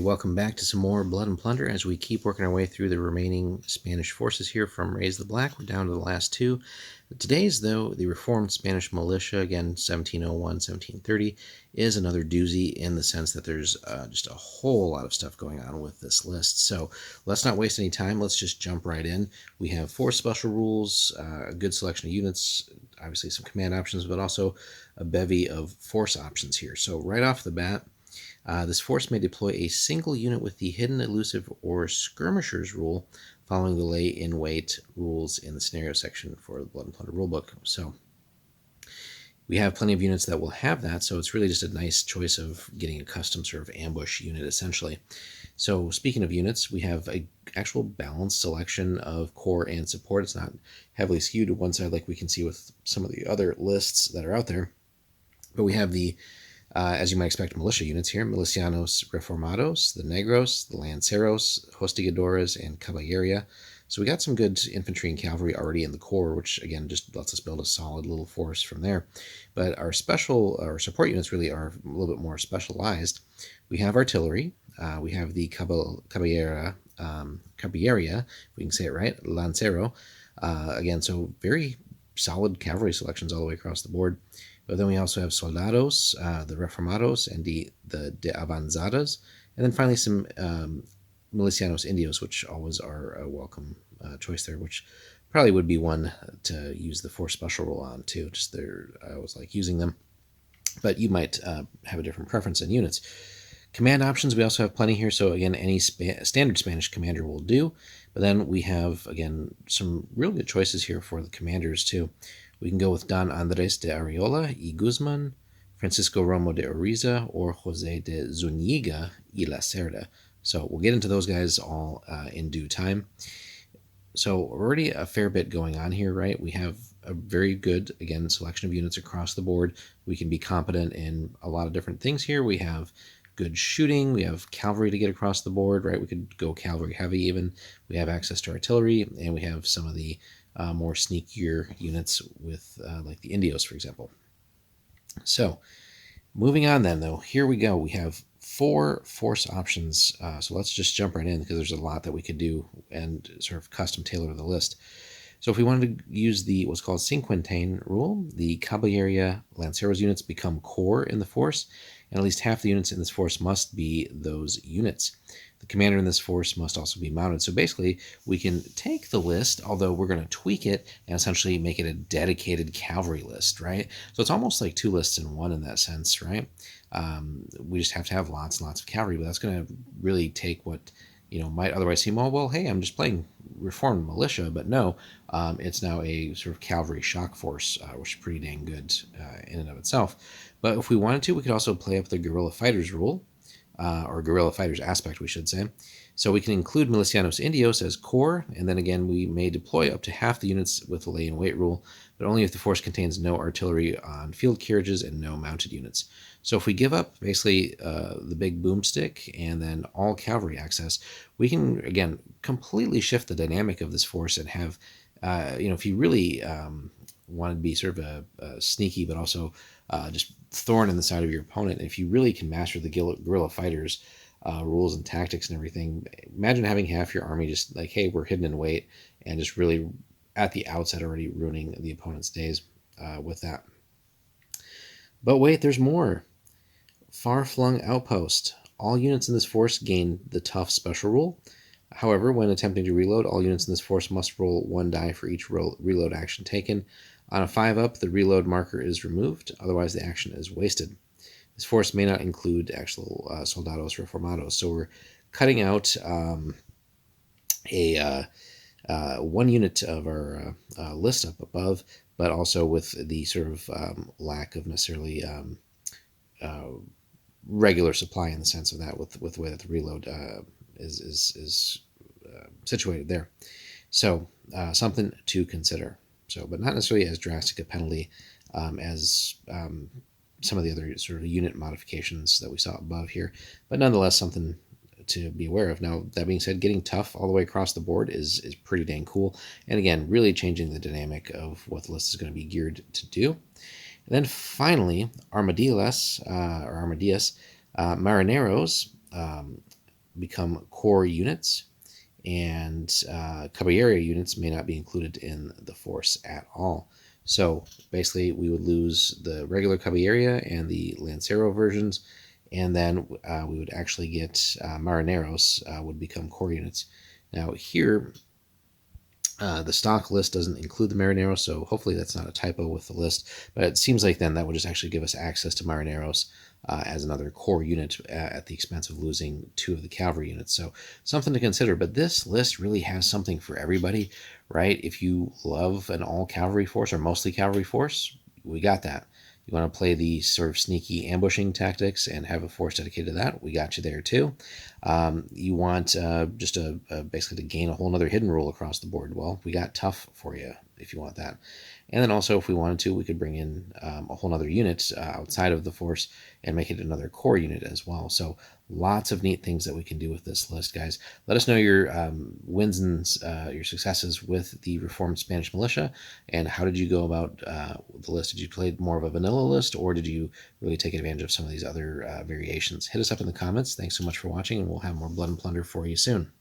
welcome back to some more Blood and Plunder as we keep working our way through the remaining Spanish forces here from Raise the Black. We're down to the last two. Today's, though, the Reformed Spanish Militia, again, 1701, 1730, is another doozy in the sense that there's just a whole lot of stuff going on with this list. So let's not waste any time. Let's just jump right in. We have 4 special rules, a good selection of units, obviously some command options, but also a bevy of force options here. So right off the bat, this force may deploy a single unit with the hidden, elusive, or skirmishers rule following the lay-in-wait rules in the scenario section for the Blood and Plunder rulebook. So we have plenty of units that will have that, so it's really just a nice choice of getting a custom sort of ambush unit, essentially. So speaking of units, we have an actual balanced selection of core and support. It's not heavily skewed to one side like we can see with some of the other lists that are out there. But we have the as you might expect, militia units here: Milicianos Reformados, the Negros, the Lanceros, Hostigadores, and Caballeria. So we got some good infantry and cavalry already in the core, which again just lets us build a solid little force from there. But our support units really are a little bit more specialized. We have artillery. We have the Caballeria, if we can say it right, Lancero. Again, so very solid cavalry selections all the way across the board. But then we also have Soldados, the Reformados, and the de Avanzadas. And then finally some Milicianos Indios, which always are a welcome choice there, which probably would be one to use the 4 special rule on too. I always like using them. But you might have a different preference in units. Command options, we also have plenty here. So again, any standard Spanish commander will do. But then we have, again, some real good choices here for the commanders too. We can go with Don Andres de Arreola y Guzman, Francisco Romo de Oriza, or Jose de Zuniga y La Cerda. So we'll get into those guys all in due time. So already a fair bit going on here, right? We have a very good, again, selection of units across the board. We can be competent in a lot of different things here. We have good shooting. We have cavalry to get across the board, right? We could go cavalry heavy even. We have access to artillery, and we have some of the more sneakier units with like the Indios, for example. So moving on then, though, here we go. We have 4 force options. So let's just jump right in because there's a lot that we could do and sort of custom tailor the list. So if we wanted to use the what's called cinquentaine rule, the Caballeria Lanceros units become core in the force, and at least half the units in this force must be those units. The commander in this force must also be mounted. So basically, we can take the list, although we're going to tweak it and essentially make it a dedicated cavalry list, right? So it's almost like 2 lists in one in that sense, right? We just have to have lots and lots of cavalry, but that's going to really take what might otherwise seem, well, hey, I'm just playing Reformed Militia, but no, it's now a sort of cavalry shock force, which is pretty dang good in and of itself. But if we wanted to, we could also play up the guerrilla fighters rule, or guerrilla fighters aspect, we should say. So we can include Milicianos Indios as core, and then again, we may deploy up to half the units with the lay-in-wait rule, but only if the force contains no artillery on field carriages and no mounted units. So if we give up basically the big boomstick and then all cavalry access, we can, again, completely shift the dynamic of this force and have, if you really want to be sort of a sneaky but also just thorn in the side of your opponent, if you really can master the guerrilla fighters rules and tactics and everything, imagine having half your army just like, hey, we're hidden in wait, and just really at the outset already ruining the opponent's days with that. But wait, there's more. Far-flung outpost. All units in this force gain the tough special rule. However, when attempting to reload, all units in this force must roll 1 die for each reload action taken. On a 5-up, the reload marker is removed, otherwise the action is wasted. This force may not include actual Soldados Reformados, so we're cutting out one unit of our list up above, but also with the sort of lack of necessarily regular supply in the sense of that, with the way that the reload is situated there. So something to consider. So, but not necessarily as drastic a penalty as some of the other sort of unit modifications that we saw above here, but nonetheless something to be aware of. Now, that being said, getting tough all the way across the board is pretty dang cool, and again, really changing the dynamic of what the list is going to be geared to do. And then finally, Armadillas, Marineros, become core units, and caballeria units may not be included in the force at all. So basically, we would lose the regular caballeria and the lancero versions, and then we would actually get marineros would become core units. Now here, the stock list doesn't include the Marineros, so hopefully that's not a typo with the list. But it seems like then that would just actually give us access to Marineros as another core unit at the expense of losing 2 of the cavalry units. So something to consider. But this list really has something for everybody, right? If you love an all cavalry force or mostly cavalry force, we got that. You want to play the sort of sneaky ambushing tactics and have a force dedicated to that, we got you there too. You want just basically to gain a whole other hidden rule across the board. Well, we got tough for you if you want that. And then also, if we wanted to, we could bring in a whole other unit outside of the force and make it another core unit as well. So lots of neat things that we can do with this list, guys. Let us know your wins and your successes with the Reformed Spanish Militia, and how did you go about the list? Did you play more of a vanilla list, or did you really take advantage of some of these other variations? Hit us up in the comments. Thanks so much for watching, and we'll have more Blood and Plunder for you soon.